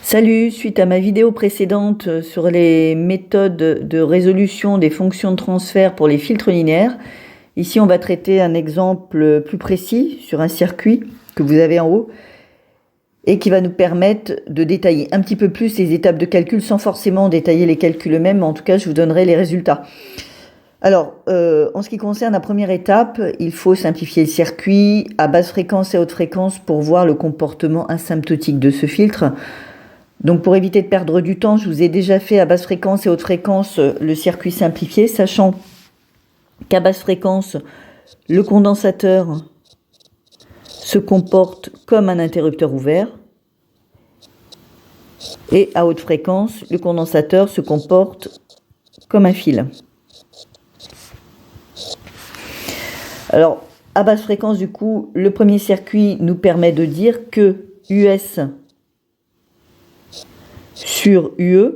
Salut, suite à ma vidéo précédente sur les méthodes de résolution des fonctions de transfert pour les filtres linéaires, ici on va traiter un exemple plus précis sur un circuit que vous avez en haut et qui va nous permettre de détailler un petit peu plus les étapes de calcul sans forcément détailler les calculs eux-mêmes, mais en tout cas je vous donnerai les résultats. Alors, en ce qui concerne la première étape, il faut simplifier le circuit à basse fréquence et haute fréquence pour voir le comportement asymptotique de ce filtre. Donc pour éviter de perdre du temps, je vous ai déjà fait à basse fréquence et haute fréquence le circuit simplifié, sachant qu'à basse fréquence, le condensateur se comporte comme un interrupteur ouvert et à haute fréquence, le condensateur se comporte comme un fil. Alors, à basse fréquence, du coup, le premier circuit nous permet de dire que US sur UE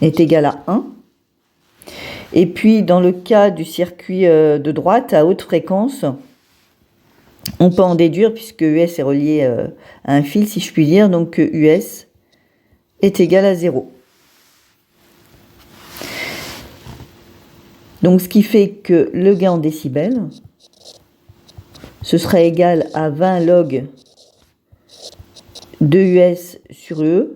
est égal à 1. Et puis, dans le cas du circuit de droite, à haute fréquence, on peut en déduire, puisque US est relié à un fil, si je puis dire, donc que US est égal à 0. Donc, ce qui fait que le gain en décibels, ce serait égal à 20 log de US sur UE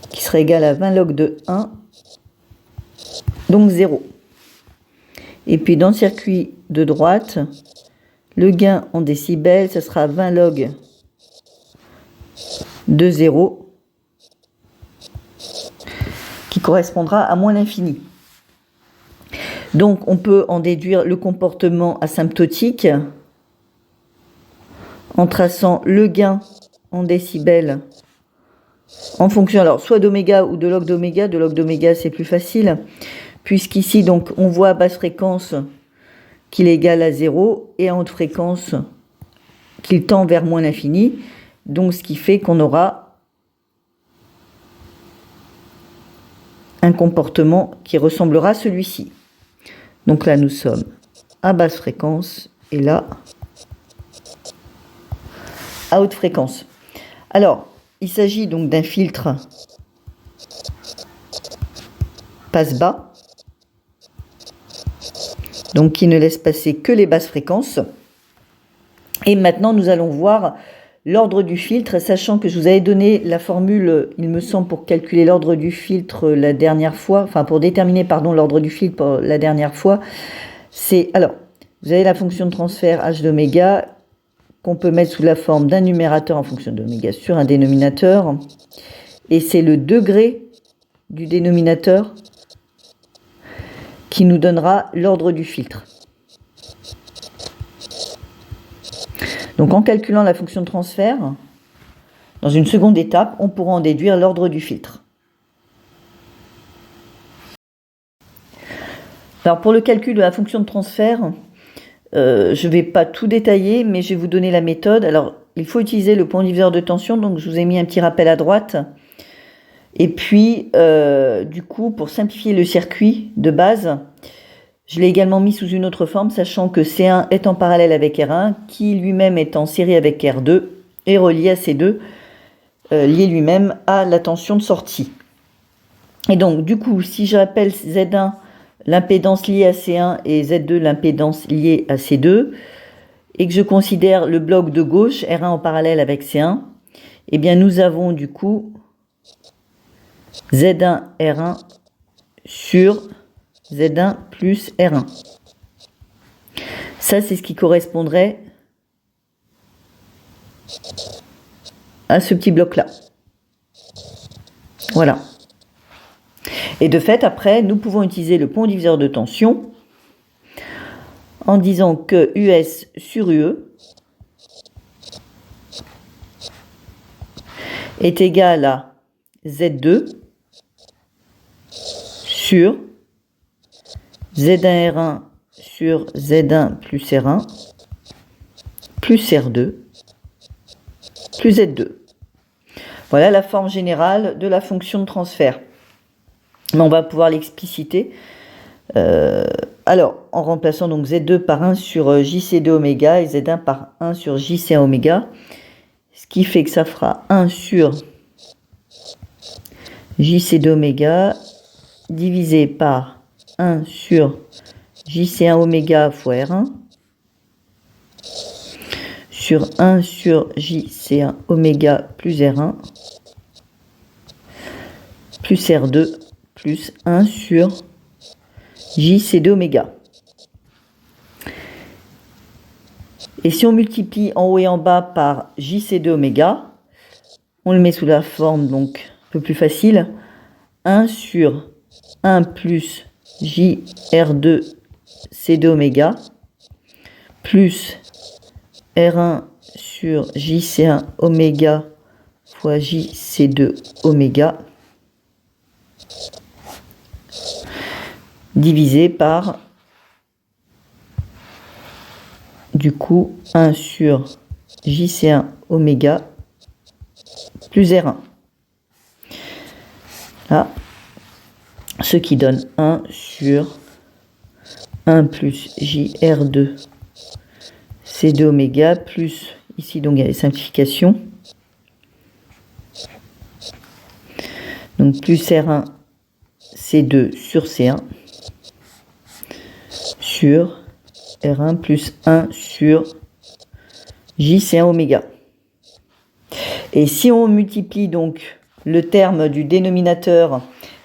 qui serait égal à 20 log de 1, donc 0. Et puis dans le circuit de droite, le gain en décibels, ce sera 20 log de 0 qui correspondra à moins l'infini. Donc on peut en déduire le comportement asymptotique en traçant le gain en décibels en fonction alors soit d'oméga ou de log d'oméga. De log d'oméga c'est plus facile puisqu'ici donc on voit à basse fréquence qu'il est égal à 0 et à haute fréquence qu'il tend vers moins l'infini. Donc ce qui fait qu'on aura un comportement qui ressemblera à celui-ci. Donc là nous sommes à basse fréquence et là à haute fréquence. Alors, il s'agit donc d'un filtre passe-bas, donc qui ne laisse passer que les basses fréquences. Et maintenant, nous allons voir l'ordre du filtre, sachant que je vous avais donné la formule, il me semble, pour calculer l'ordre du filtre la dernière fois, enfin pour déterminer, pardon, l'ordre du filtre la dernière fois. C'est, alors, vous avez la fonction de transfert h d'oméga, qu'on peut mettre sous la forme d'un numérateur en fonction d'oméga sur un dénominateur. Et c'est le degré du dénominateur qui nous donnera l'ordre du filtre. Donc en calculant la fonction de transfert, dans une seconde étape, on pourra en déduire l'ordre du filtre. Alors pour le calcul de la fonction de transfert, je ne vais pas tout détailler, mais je vais vous donner la méthode. Alors, il faut utiliser le point diviseur de tension, donc je vous ai mis un petit rappel à droite. Et puis, du coup, pour simplifier le circuit de base, je l'ai également mis sous une autre forme, sachant que C1 est en parallèle avec R1, qui lui-même est en série avec R2, et relié à C2, lié lui-même à la tension de sortie. Et donc, du coup, si je rappelle Z1, l'impédance liée à C1 et Z2 l'impédance liée à C2 et que je considère le bloc de gauche R1 en parallèle avec C1, eh bien nous avons du coup Z1 R1 sur Z1 plus R1. Ça c'est ce qui correspondrait à ce petit bloc là. Voilà. Et de fait, après, nous pouvons utiliser le point diviseur de tension en disant que US sur UE est égal à Z2 sur Z1R1 sur Z1 plus R1 plus R2 plus Z2. Voilà la forme générale de la fonction de transfert. Mais on va pouvoir l'expliciter Alors, en remplaçant donc Z2 par 1 sur JC2 oméga et Z1 par 1 sur JC1 oméga, ce qui fait que ça fera 1 sur JC2 oméga divisé par 1 sur JC1 oméga fois R1 sur 1 sur JC1 oméga plus R1 plus R2 plus 1 sur JC2 oméga. Et si on multiplie en haut et en bas par JC2 oméga, on le met sous la forme donc un peu plus facile, 1 sur 1 plus JR2 C2 oméga plus R1 sur JC1 oméga fois JC2 oméga divisé par du coup 1 sur JC1 oméga plus R1. Là, ce qui donne 1 sur 1 plus JR2 C2 oméga plus, ici donc il y a les simplifications, donc plus R1 C2 sur C1 sur R1 plus 1 sur JC1 oméga. Et si on multiplie donc le terme du dénominateur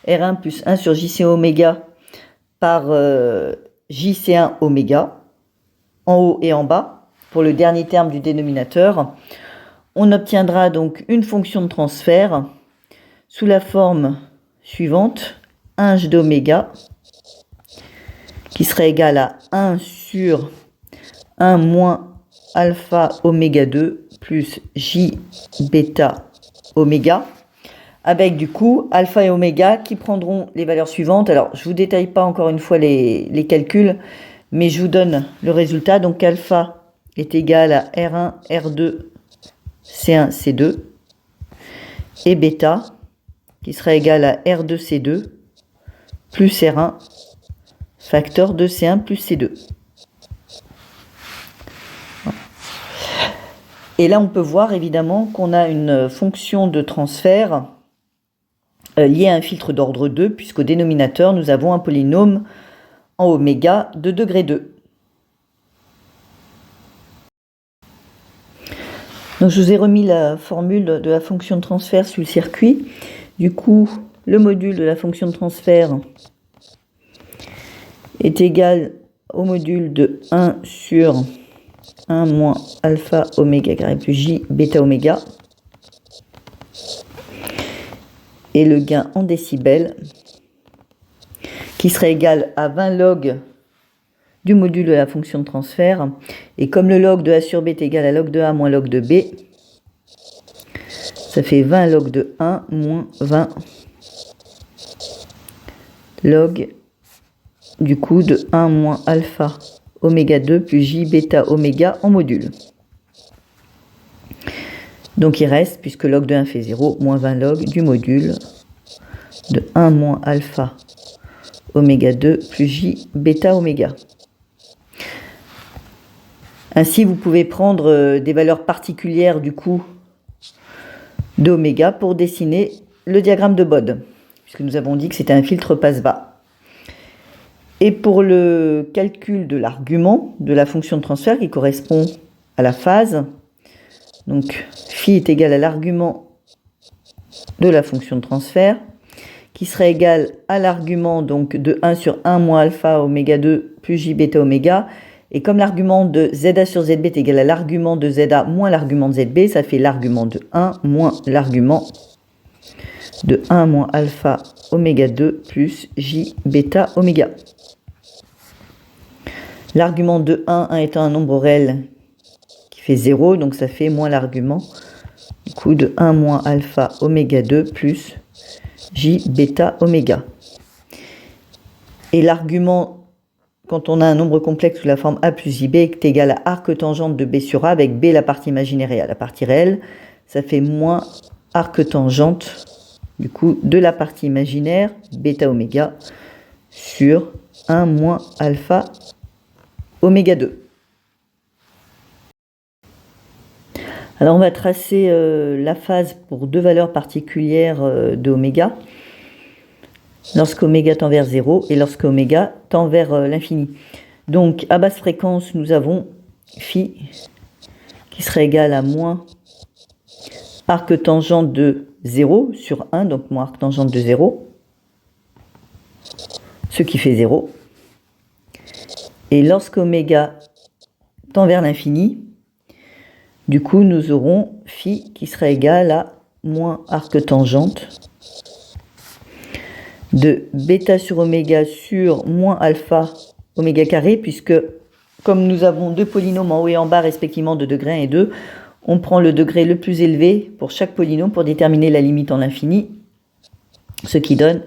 R1 plus 1 sur JC1 oméga par JC1 oméga, en haut et en bas, pour le dernier terme du dénominateur, on obtiendra donc une fonction de transfert sous la forme suivante, 1 d'oméga, qui serait égal à 1 sur 1 moins alpha oméga 2 plus J bêta oméga, avec du coup alpha et oméga qui prendront les valeurs suivantes. Alors je ne vous détaille pas encore une fois les calculs, mais je vous donne le résultat. Donc alpha est égal à R1, R2, C1, C2, et bêta qui sera égal à R2, C2 plus R1 facteur de C1 plus C2. Et là, on peut voir évidemment qu'on a une fonction de transfert liée à un filtre d'ordre 2, puisqu'au dénominateur, nous avons un polynôme en oméga de degré 2. Donc, je vous ai remis la formule de la fonction de transfert sur le circuit. Du coup, le module de la fonction de transfert est égal au module de 1 sur 1 moins alpha oméga carré plus J bêta oméga. Et le gain en décibels qui serait égal à 20 log du module de la fonction de transfert. Et comme le log de A sur B est égal à log de A moins log de B, ça fait 20 log de 1 moins 20 log du coup de 1 moins alpha oméga 2 plus J bêta oméga en module. Donc il reste, puisque log de 1 fait 0, moins 20 log du module de 1 moins alpha oméga 2 plus J bêta oméga. Ainsi, vous pouvez prendre des valeurs particulières du coup d'oméga pour dessiner le diagramme de Bode, puisque nous avons dit que c'était un filtre passe-bas. Et pour le calcul de l'argument de la fonction de transfert qui correspond à la phase, donc phi est égal à l'argument de la fonction de transfert, qui serait égal à l'argument donc de 1 sur 1 moins alpha oméga 2 plus J bêta oméga. Et comme l'argument de ZA sur ZB est égal à l'argument de ZA moins l'argument de ZB, ça fait l'argument de 1 moins l'argument de 1 moins alpha oméga 2 plus J bêta oméga. L'argument de 1 étant un nombre réel qui fait 0, donc ça fait moins l'argument du coup de 1 moins alpha oméga 2 plus J bêta oméga. Et l'argument, quand on a un nombre complexe sous la forme A plus JB, est égal à arc tangente de B sur A, avec B la partie imaginaire et A la partie réelle, ça fait moins arc tangente du coup de la partie imaginaire, bêta oméga, sur 1 moins alpha oméga 2. Alors on va tracer la phase pour deux valeurs particulières de oméga, lorsque oméga tend vers 0 et lorsque oméga tend vers l'infini. Donc à basse fréquence, nous avons phi qui serait égal à moins arc tangente de 0 sur 1, donc moins arc tangente de 0, ce qui fait 0. Et lorsque oméga tend vers l'infini, du coup nous aurons phi qui serait égal à moins arc tangente de bêta sur oméga sur moins alpha oméga carré, puisque comme nous avons deux polynômes en haut et en bas respectivement de degré 1 et 2, on prend le degré le plus élevé pour chaque polynôme pour déterminer la limite en l'infini, ce qui donne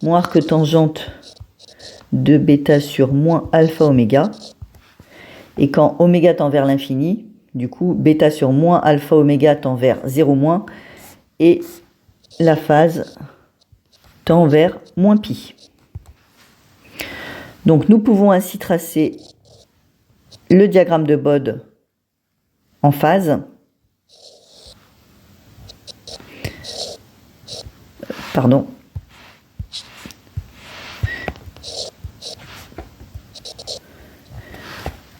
moins arc tangente de bêta sur moins alpha oméga. Et quand oméga tend vers l'infini, du coup bêta sur moins alpha oméga tend vers 0 moins, et la phase tend vers moins pi. Donc nous pouvons ainsi tracer le diagramme de Bode en phase. Pardon.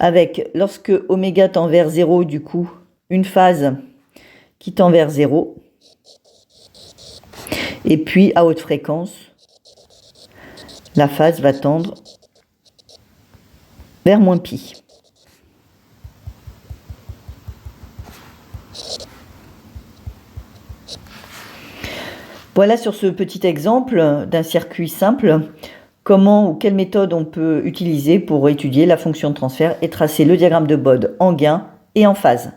Avec, lorsque oméga tend vers 0, du coup, une phase qui tend vers 0. Et puis, à haute fréquence, la phase va tendre vers moins pi. Voilà sur ce petit exemple d'un circuit simple, comment ou quelle méthode on peut utiliser pour étudier la fonction de transfert et tracer le diagramme de Bode en gain et en phase.